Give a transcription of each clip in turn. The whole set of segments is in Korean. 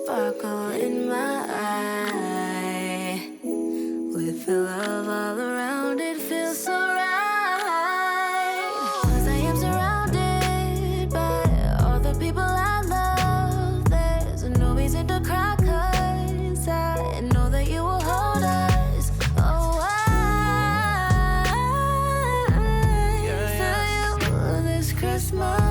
sparkle in my eye. With the love all around, it feels so right. 'Cause I am surrounded by all the people I love. There's no reason to cry, 'cause I know that you will hold us. Oh, I for you this Christmas.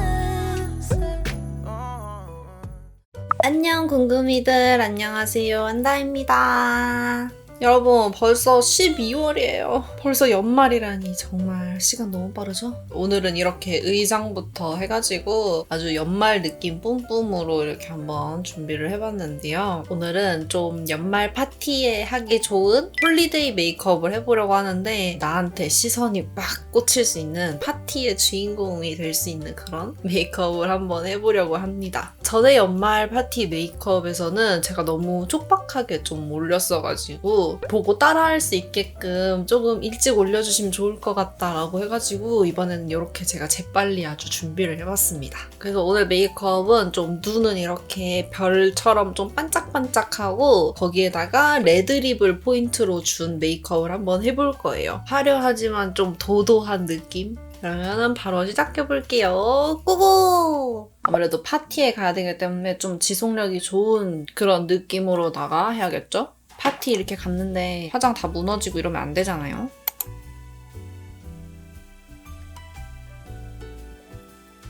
안녕 궁금이들, 안녕하세요. 안다입니다. 여러분, 벌써 12월이에요. 벌써 연말이라니 정말 시간 너무 빠르죠? 오늘은 이렇게 의상부터 해가지고 아주 연말 느낌 뿜뿜으로 이렇게 한번 준비를 해봤는데요. 오늘은 좀 연말 파티에 하기 좋은 홀리데이 메이크업을 해보려고 하는데 나한테 시선이 막 꽂힐 수 있는 파티의 주인공이 될 수 있는 그런 메이크업을 한번 해보려고 합니다. 전에 연말 파티 메이크업에서는 제가 너무 촉박하게 좀 올렸어가지고 보고 따라할 수 있게끔 조금 일찍 올려주시면 좋을 것 같다라고 해가지고 이번에는 이렇게 제가 재빨리 아주 준비를 해봤습니다. 그래서 오늘 메이크업은 좀 눈은 이렇게 별처럼 좀 반짝반짝하고 거기에다가 레드립을 포인트로 준 메이크업을 한번 해볼 거예요. 화려하지만 좀 도도한 느낌? 그러면 바로 시작해볼게요. 고고! 아무래도 파티에 가야 되기 때문에 좀 지속력이 좋은 그런 느낌으로다가 해야겠죠? 파티 이렇게 갔는데 화장 다 무너지고 이러면 안 되잖아요.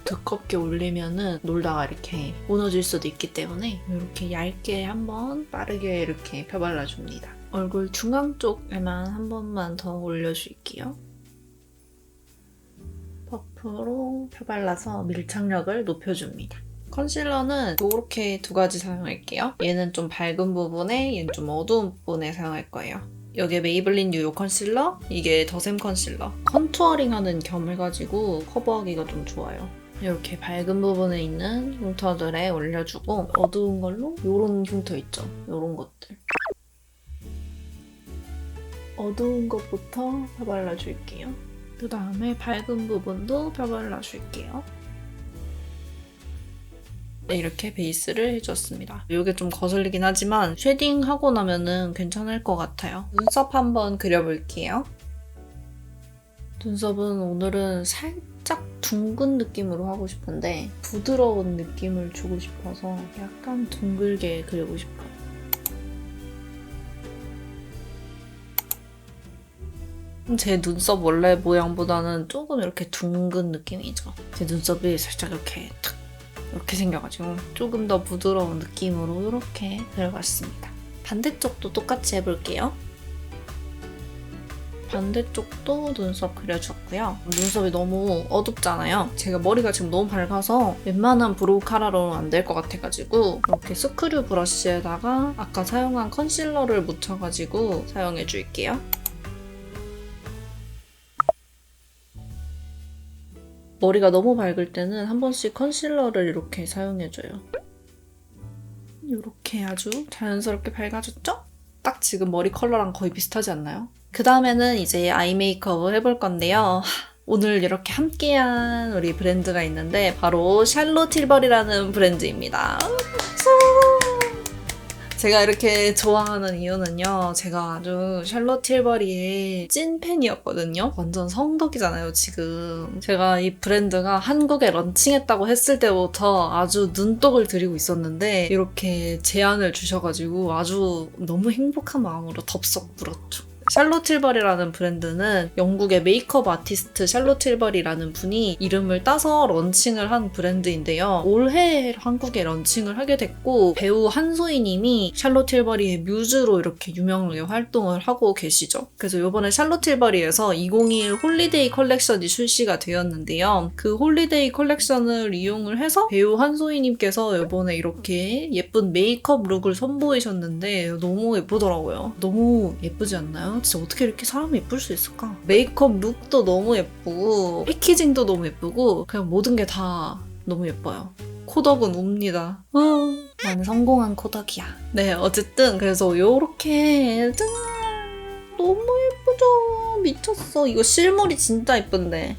두껍게 올리면은 놀다가 이렇게 무너질 수도 있기 때문에 이렇게 얇게 한번 빠르게 이렇게 펴발라줍니다. 얼굴 중앙 쪽에만 한 번만 더 올려줄게요. 퍼프로 펴발라서 밀착력을 높여줍니다. 컨실러는 이렇게 두 가지 사용할게요. 얘는 좀 밝은 부분에, 얘는 좀 어두운 부분에 사용할 거예요. 여기에 메이블린 뉴욕 컨실러, 이게 더샘 컨실러. 컨투어링하는 겸 해가지고 커버하기가 좀 좋아요. 이렇게 밝은 부분에 있는 흉터들에 올려주고 어두운 걸로 이런 흉터 있죠? 이런 것들. 어두운 것부터 펴발라줄게요. 그 다음에 밝은 부분도 펴발라줄게요. 네, 이렇게 베이스를 해줬습니다. 이게 좀 거슬리긴 하지만 쉐딩하고 나면은 괜찮을 것 같아요. 눈썹 한번 그려볼게요. 눈썹은 오늘은 살짝 둥근 느낌으로 하고 싶은데 부드러운 느낌을 주고 싶어서 약간 둥글게 그리고 싶어요. 제 눈썹 원래 모양보다는 조금 이렇게 둥근 느낌이죠. 제 눈썹이 살짝 이렇게 탁 이렇게 생겨가지고 조금 더 부드러운 느낌으로 이렇게 그려봤습니다. 반대쪽도 똑같이 해볼게요. 반대쪽도 눈썹 그려줬고요. 눈썹이 너무 어둡잖아요. 제가 머리가 지금 너무 밝아서 웬만한 브로우 카라로는 안 될 것 같아가지고 이렇게 스크류 브러쉬에다가 아까 사용한 컨실러를 묻혀가지고 사용해줄게요. 머리가 너무 밝을 때는 한 번씩 컨실러를 이렇게 사용해줘요. 이렇게 아주 자연스럽게 밝아졌죠? 딱 지금 머리 컬러랑 거의 비슷하지 않나요? 그 다음에는 이제 아이 메이크업을 해볼 건데요. 오늘 이렇게 함께한 우리 브랜드가 있는데 바로 샬롯 틸버리라는 브랜드입니다. 제가 이렇게 좋아하는 이유는요. 제가 아주 샬롯 틸버리의 찐팬이었거든요. 완전 성덕이잖아요, 지금. 제가 이 브랜드가 한국에 런칭했다고 했을 때부터 아주 눈독을 들이고 있었는데 이렇게 제안을 주셔가지고 아주 너무 행복한 마음으로 덥석 물었죠. 샬롯 틸버리라는 브랜드는 영국의 메이크업 아티스트 샬롯 틸버리라는 분이 이름을 따서 런칭을 한 브랜드인데요. 올해 한국에 런칭을 하게 됐고 배우 한소희 님이 샬롯 틸버리의 뮤즈로 이렇게 유명하게 활동을 하고 계시죠. 그래서 이번에 샬롯 틸버리에서 2021 홀리데이 컬렉션이 출시가 되었는데요. 그 홀리데이 컬렉션을 이용을 해서 배우 한소희 님께서 이번에 이렇게 예쁜 메이크업 룩을 선보이셨는데 너무 예쁘더라고요. 너무 예쁘지 않나요? 진짜 어떻게 이렇게 사람이 예쁠 수 있을까? 메이크업 룩도 너무 예쁘고 패키징도 너무 예쁘고 그냥 모든 게 다 너무 예뻐요. 코덕은 웁니다. 나는 성공한 코덕이야. 네, 어쨌든 그래서 요렇게 짠! 너무 예쁘죠? 미쳤어. 이거 실물이 진짜 예쁜데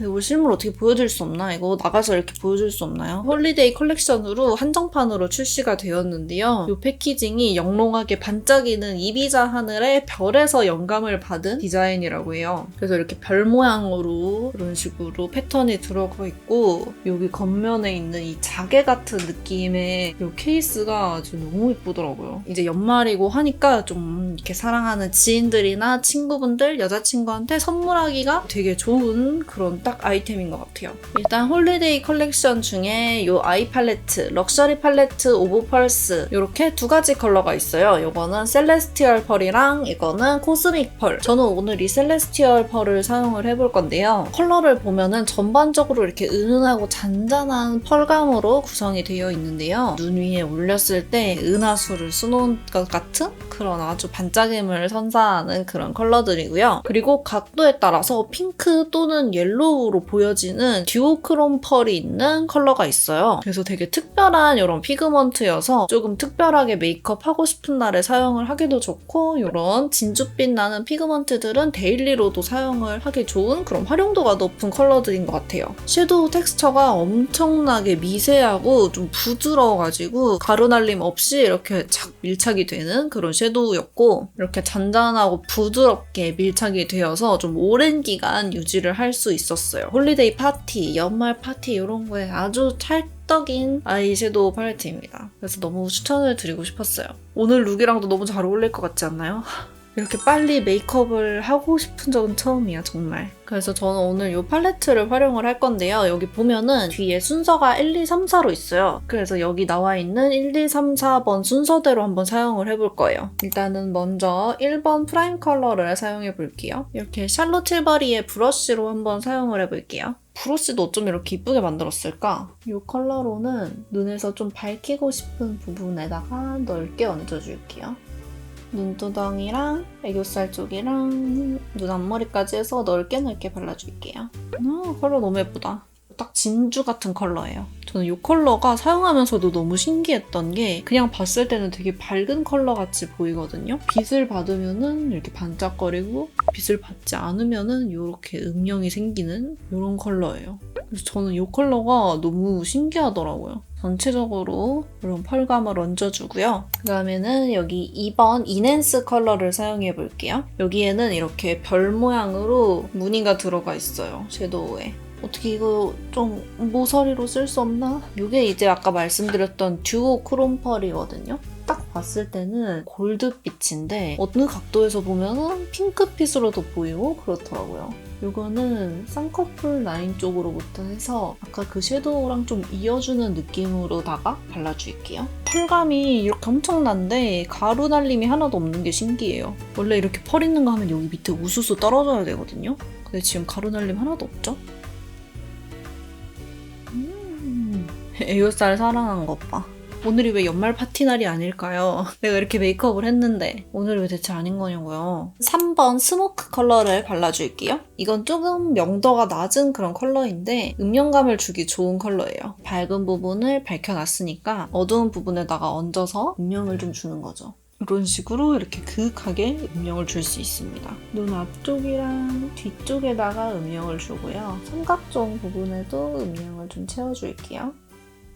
이거 실물 어떻게 보여줄 수 없나? 이거 나가서 이렇게 보여줄 수 없나요? 홀리데이 컬렉션으로 한정판으로 출시가 되었는데요. 이 패키징이 영롱하게 반짝이는 이비자 하늘의 별에서 영감을 받은 디자인이라고 해요. 그래서 이렇게 별 모양으로 이런 식으로 패턴이 들어가 있고 여기 겉면에 있는 이 자개 같은 느낌의 이 케이스가 아주 너무 예쁘더라고요. 이제 연말이고 하니까 좀 이렇게 사랑하는 지인들이나 친구분들, 여자친구한테 선물하기가 되게 좋은 그런 딱 아이템인 것 같아요. 일단 홀리데이 컬렉션 중에 이 아이 팔레트, 럭셔리 팔레트 오브 펄스 이렇게 두 가지 컬러가 있어요. 이거는 셀레스티얼 펄이랑 이거는 코스믹 펄. 저는 오늘 이 셀레스티얼 펄을 사용을 해볼 건데요. 컬러를 보면은 전반적으로 이렇게 은은하고 잔잔한 펄감으로 구성이 되어 있는데요. 눈 위에 올렸을 때 은하수를 쏘는 것 같은 그런 아주 반짝임을 선사하는 그런 컬러들이고요. 그리고 각도에 따라서 핑크 또는 옐로우로 보여지는 듀오크롬 펄이 있는 컬러가 있어요. 그래서 되게 특별한 이런 피그먼트여서 조금 특별하게 메이크업 하고 싶은 날에 사용을 하기도 좋고 이런 진주빛 나는 피그먼트들은 데일리로도 사용을 하기 좋은 그런 활용도가 높은 컬러들인 것 같아요. 섀도우 텍스처가 엄청나게 미세하고 좀 부드러워가지고 가루날림 없이 이렇게 착 밀착이 되는 그런 섀도우였고 이렇게 잔잔하고 부드럽게 밀착이 되어서 좀 오랜 기간 유지를 할 수 있었어요. 홀리데이 파티, 연말 파티 이런 거에 아주 찰떡인 아이섀도우 팔레트입니다. 그래서 너무 추천을 드리고 싶었어요. 오늘 룩이랑도 너무 잘 어울릴 것 같지 않나요? 이렇게 빨리 메이크업을 하고 싶은 적은 처음이야, 정말. 그래서 저는 오늘 이 팔레트를 활용을 할 건데요. 여기 보면은 뒤에 순서가 1, 2, 3, 4로 있어요. 그래서 여기 나와 있는 1, 2, 3, 4번 순서대로 한번 사용을 해볼 거예요. 일단은 먼저 1번 프라임 컬러를 사용해 볼게요. 이렇게 샬롯 틸버리의 브러쉬로 한번 사용을 해볼게요. 브러쉬도 어쩜 이렇게 이쁘게 만들었을까? 이 컬러로는 눈에서 좀 밝히고 싶은 부분에다가 넓게 얹어줄게요. 눈두덩이랑 애교살 쪽이랑 눈 앞머리까지 해서 넓게 발라줄게요. 컬러 너무 예쁘다. 딱 진주 같은 컬러예요. 저는 이 컬러가 사용하면서도 너무 신기했던 게 그냥 봤을 때는 되게 밝은 컬러 같이 보이거든요. 빛을 받으면은 이렇게 반짝거리고 빛을 받지 않으면은 이렇게 음영이 생기는 이런 컬러예요. 그래서 저는 이 컬러가 너무 신기하더라고요. 전체적으로 이런 펄감을 얹어주고요. 그 다음에는 여기 2번 이넨스 컬러를 사용해 볼게요. 여기에는 이렇게 별 모양으로 무늬가 들어가 있어요. 섀도우에. 어떻게 이거 좀 모서리로 쓸 수 없나? 이게 이제 아까 말씀드렸던 듀오 크롬 펄이거든요. 딱 봤을 때는 골드빛인데 어느 각도에서 보면은 핑크빛으로도 보이고 그렇더라고요. 이거는 쌍꺼풀 라인 쪽으로부터 해서 아까 그 섀도우랑 좀 이어주는 느낌으로다가 발라줄게요. 펄감이 이렇게 엄청난데 가루 날림이 하나도 없는 게 신기해요. 원래 이렇게 펄 있는 거 하면 여기 밑에 우수수 떨어져야 되거든요. 근데 지금 가루 날림 하나도 없죠? 애교살 사랑한 것 봐. 오늘이 왜 연말 파티 날이 아닐까요? 내가 이렇게 메이크업을 했는데 오늘이 왜 대체 아닌 거냐고요. 3번 스모크 컬러를 발라줄게요. 이건 조금 명도가 낮은 그런 컬러인데 음영감을 주기 좋은 컬러예요. 밝은 부분을 밝혀놨으니까 어두운 부분에다가 얹어서 음영을 좀 주는 거죠. 이런 식으로 이렇게 그윽하게 음영을 줄 수 있습니다. 눈 앞쪽이랑 뒤쪽에다가 음영을 주고요. 삼각존 부분에도 음영을 좀 채워줄게요.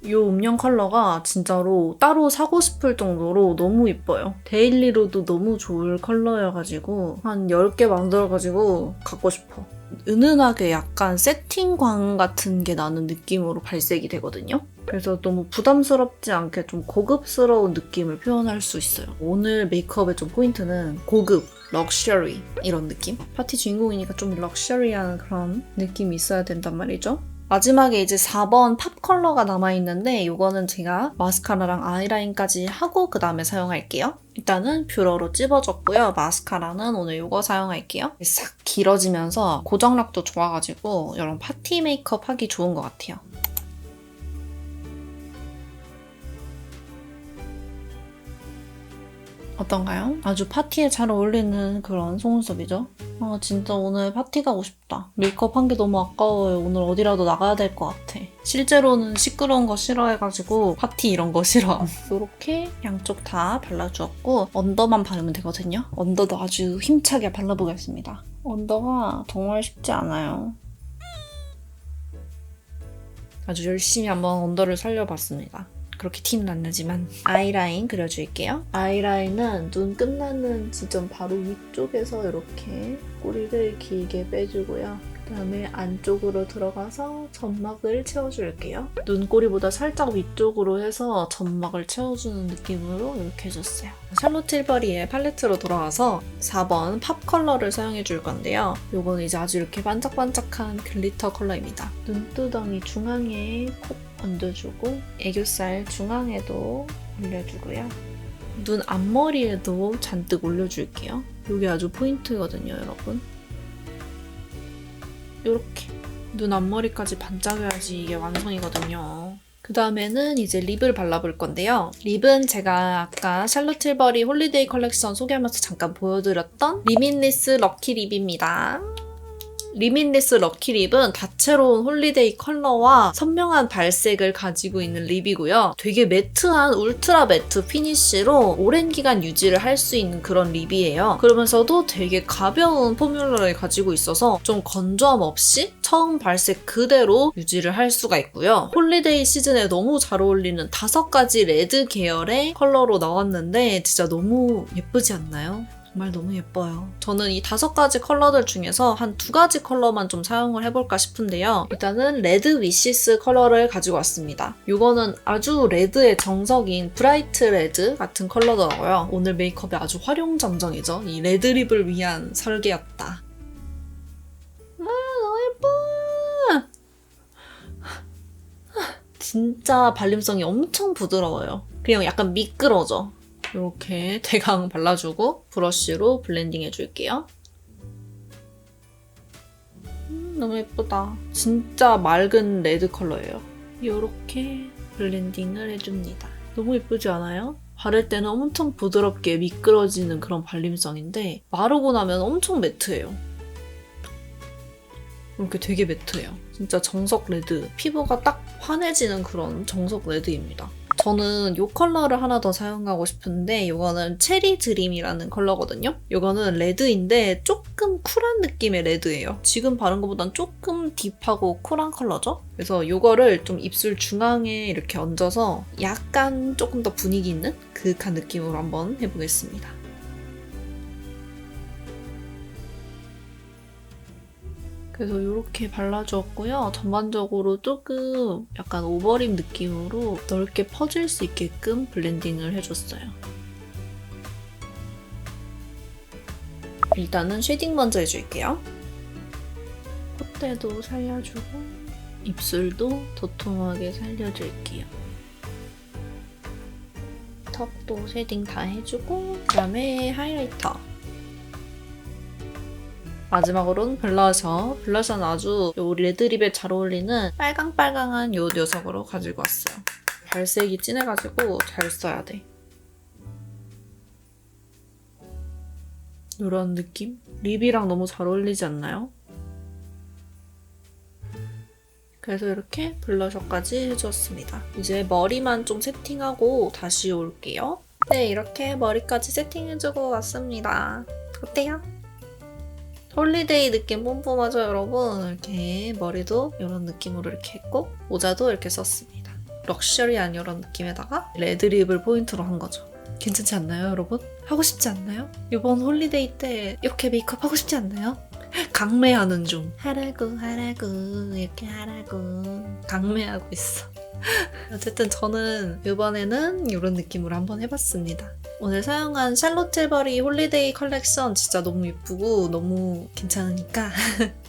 이 음영 컬러가 진짜로 따로 사고 싶을 정도로 너무 예뻐요. 데일리로도 너무 좋을 컬러여가지고 한 10개 만들어가지고 갖고 싶어. 은은하게 약간 세팅광 같은 게 나는 느낌으로 발색이 되거든요. 그래서 너무 부담스럽지 않게 좀 고급스러운 느낌을 표현할 수 있어요. 오늘 메이크업의 좀 포인트는 고급, 럭셔리 이런 느낌? 파티 주인공이니까 좀 럭셔리한 그런 느낌이 있어야 된단 말이죠. 마지막에 이제 4번 팝 컬러가 남아있는데 이거는 제가 마스카라랑 아이라인까지 하고 그 다음에 사용할게요. 일단은 뷰러로 찝어줬고요. 마스카라는 오늘 이거 사용할게요. 싹 길어지면서 고정력도 좋아가지고 이런 파티 메이크업 하기 좋은 것 같아요. 어떤가요? 아주 파티에 잘 어울리는 그런 속눈썹이죠? 아 진짜 오늘 파티 가고 싶다. 메이크업 한 게 너무 아까워요. 오늘 어디라도 나가야 될 것 같아. 실제로는 시끄러운 거 싫어해가지고 파티 이런 거 싫어. 이렇게 양쪽 다 발라주었고 언더만 바르면 되거든요. 언더도 아주 힘차게 발라보겠습니다. 언더가 정말 쉽지 않아요. 아주 열심히 한번 언더를 살려봤습니다. 그렇게 티는 안 나지만 아이라인 그려줄게요. 아이라인은 눈 끝나는 지점 바로 위쪽에서 이렇게 꼬리를 길게 빼주고요. 그 다음에 안쪽으로 들어가서 점막을 채워줄게요. 눈꼬리보다 살짝 위쪽으로 해서 점막을 채워주는 느낌으로 이렇게 해줬어요. 샬롯 틸버리의 팔레트로 돌아와서 4번 팝 컬러를 사용해줄 건데요. 요거는 이제 아주 이렇게 반짝반짝한 글리터 컬러입니다. 눈두덩이 중앙에 콕 얹어주고 애교살 중앙에도 올려주고요. 눈 앞머리에도 잔뜩 올려줄게요. 이게 아주 포인트거든요, 여러분. 이렇게 눈 앞머리까지 반짝여야지 이게 완성이거든요. 그 다음에는 이제 립을 발라볼 건데요. 립은 제가 아까 샬롯 틸버리 홀리데이 컬렉션 소개하면서 잠깐 보여드렸던 리밋리스 럭키 립입니다. 리밋리스 럭키 립은 다채로운 홀리데이 컬러와 선명한 발색을 가지고 있는 립이고요. 되게 매트한 울트라 매트 피니쉬로 오랜 기간 유지를 할 수 있는 그런 립이에요. 그러면서도 되게 가벼운 포뮬러를 가지고 있어서 좀 건조함 없이 처음 발색 그대로 유지를 할 수가 있고요. 홀리데이 시즌에 너무 잘 어울리는 5가지 레드 계열의 컬러로 나왔는데 진짜 너무 예쁘지 않나요? 정말 너무 예뻐요. 저는 이 5가지 컬러들 중에서 한 2가지 컬러만 좀 사용을 해볼까 싶은데요. 일단은 레드 위시스 컬러를 가지고 왔습니다. 이거는 아주 레드의 정석인 브라이트 레드 같은 컬러더라고요. 오늘 메이크업이 아주 활용점정이죠. 이 레드 립을 위한 설계였다. 너무 예뻐! 진짜 발림성이 엄청 부드러워요. 그냥 약간 미끄러져. 이렇게 대강 발라주고 브러쉬로 블렌딩 해줄게요. 너무 예쁘다. 진짜 맑은 레드 컬러예요. 이렇게 블렌딩을 해줍니다. 너무 예쁘지 않아요? 바를 때는 엄청 부드럽게 미끄러지는 그런 발림성인데 마르고 나면 엄청 매트해요. 이렇게 되게 매트해요. 진짜 정석 레드. 피부가 딱 환해지는 그런 정석 레드입니다. 저는 이 컬러를 하나 더 사용하고 싶은데 이거는 체리 드림이라는 컬러거든요. 이거는 레드인데 조금 쿨한 느낌의 레드예요. 지금 바른 것보단 조금 딥하고 쿨한 컬러죠. 그래서 이거를 좀 입술 중앙에 이렇게 얹어서 약간 조금 더 분위기 있는 그윽한 느낌으로 한번 해보겠습니다. 그래서 이렇게 발라주었고요. 전반적으로 조금 약간 오버립 느낌으로 넓게 퍼질 수 있게끔 블렌딩을 해줬어요. 일단은 쉐딩 먼저 해줄게요. 콧대도 살려주고 입술도 도톰하게 살려줄게요. 턱도 쉐딩 다 해주고 그 다음에 하이라이터. 마지막으로는 블러셔. 블러셔는 아주 요 레드립에 잘 어울리는 빨강빨강한 요 녀석으로 가지고 왔어요. 발색이 진해가지고 잘 써야 돼. 이런 느낌? 립이랑 너무 잘 어울리지 않나요? 그래서 이렇게 블러셔까지 해주었습니다. 이제 머리만 좀 세팅하고 다시 올게요. 네, 이렇게 머리까지 세팅해주고 왔습니다. 어때요? 홀리데이 느낌 뿜뿜하죠, 여러분? 이렇게 머리도 이런 느낌으로 이렇게 했고 모자도 이렇게 썼습니다. 럭셔리한 이런 느낌에다가 레드립을 포인트로 한 거죠. 괜찮지 않나요, 여러분? 하고 싶지 않나요? 이번 홀리데이 때 이렇게 메이크업 하고 싶지 않나요? 강매하는 중. 하라고 이렇게 하라고 강매하고 있어. 어쨌든 저는 이번에는 이런 느낌으로 한번 해봤습니다. 오늘 사용한 샬롯 틸버리 홀리데이 컬렉션 진짜 너무 예쁘고 너무 괜찮으니까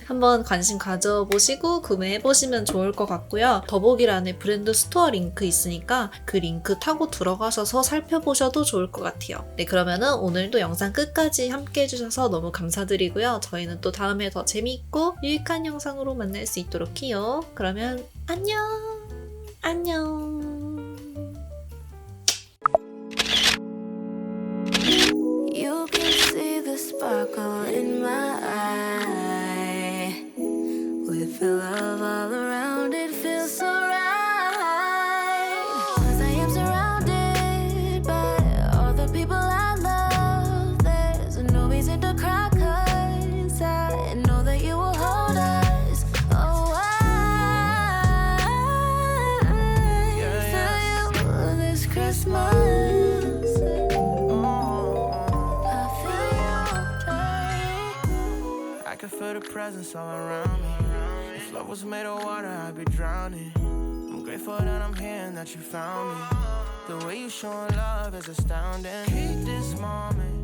한번 관심 가져보시고 구매해보시면 좋을 것 같고요. 더보기란에 브랜드 스토어 링크 있으니까 그 링크 타고 들어가셔서 살펴보셔도 좋을 것 같아요. 네, 그러면은 오늘도 영상 끝까지 함께 해주셔서 너무 감사드리고요. 저희는 또 다음에 더 재미있고 유익한 영상으로 만날 수 있도록 해요. 그러면 안녕! 안녕! You can see the sparkle in my eye. With the love all around, it feels so right. 'Cause I am surrounded by all the people I love. There's no reason to cry, 'cause I know that you will hold us. Oh, I could feel the presence all around me. If love was made of water, I'd be drowning. I'm grateful that I'm here and that you found me. The way you showing love is astounding. Keep this moment